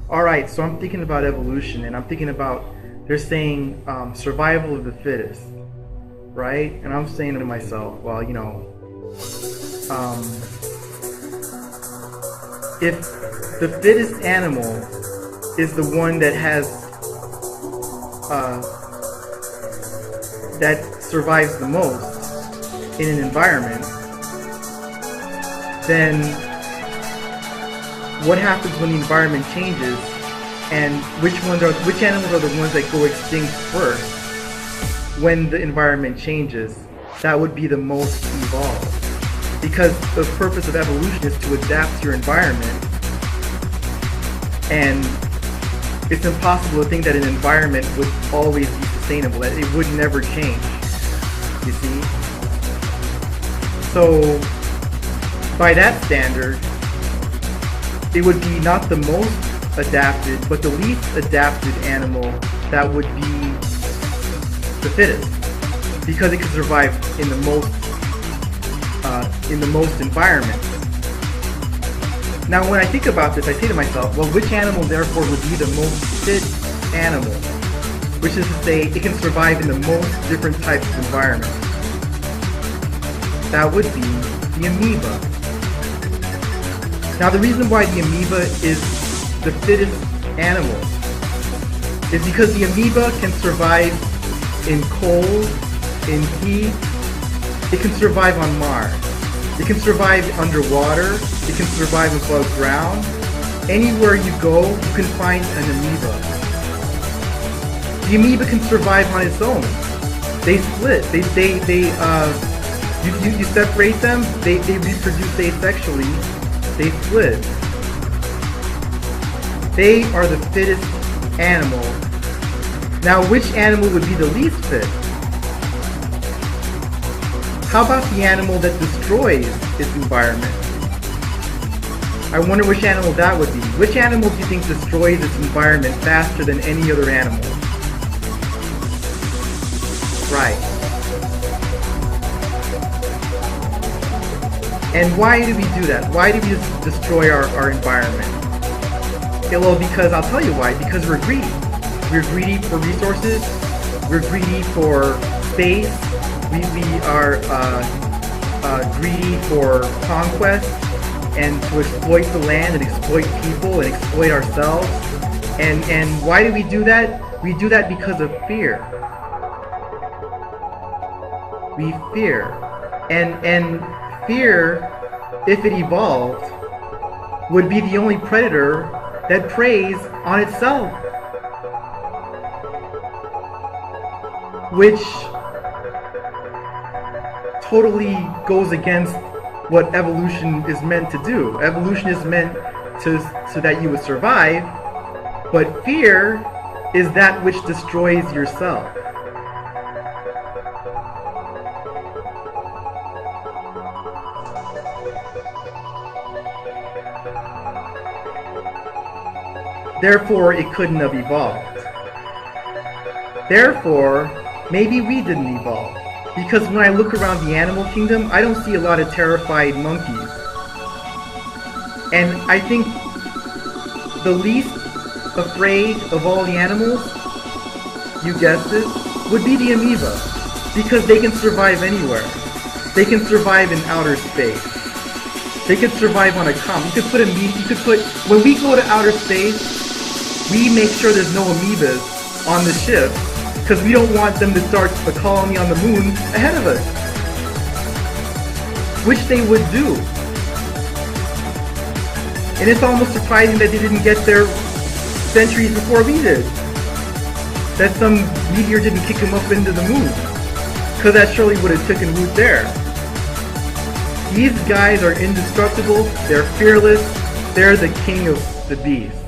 All right, so I'm thinking about evolution, and I'm thinking about they're saying survival of the fittest, right? And I'm saying to myself, well, if the fittest animal is the one that has that survives the most in an environment, then what happens when the environment changes, and which animals are the ones that go extinct first when the environment changes? That would be the most evolved, because the purpose of evolution is to adapt to your environment, and it's impossible to think that an environment would always be sustainable, that it would never change, you see? So by that standard, it would be not the most adapted, but the least adapted animal that would be the fittest, because it can survive in the most environments. Now, when I think about this, I say to myself, well, which animal therefore would be the most fit animal? Which is to say, it can survive in the most different types of environments. That would be the amoeba. Now, the reason why the amoeba is the fittest animal is because the amoeba can survive in cold, in heat. It can survive on Mars. It can survive underwater. It can survive above ground. Anywhere you go, you can find an amoeba. The amoeba can survive on its own. They split. You separate them. They reproduce asexually. They split. They are the fittest animal. Now, which animal would be the least fit? How about the animal that destroys its environment? I wonder which animal that would be. Which animal do you think destroys its environment faster than any other animal? Right. And why do we do that? Why do we destroy our environment? Well, because I'll tell you why. Because we're greedy. We're greedy for resources. We're greedy for space. We are greedy for conquest and to exploit the land and exploit people and exploit ourselves. And why do we do that? We do that because of fear. We fear. And fear, if it evolved, would be the only predator that preys on itself, which totally goes against what evolution is meant to do. Evolution is meant so that you would survive, but fear is that which destroys yourself. Therefore, it couldn't have evolved. Therefore, maybe we didn't evolve. Because when I look around the animal kingdom, I don't see a lot of terrified monkeys. And I think the least afraid of all the animals, you guessed it, would be the amoeba. Because they can survive anywhere. They can survive in outer space. They can survive on a comet. When we go to outer space, we make sure there's no amoebas on the ship, because we don't want them to start a colony on the moon ahead of us, which they would do. And it's almost surprising that they didn't get there centuries before we did. That some meteor didn't kick them up into the moon, because that surely would have taken root there. These guys are indestructible, they're fearless, they're the king of the beasts.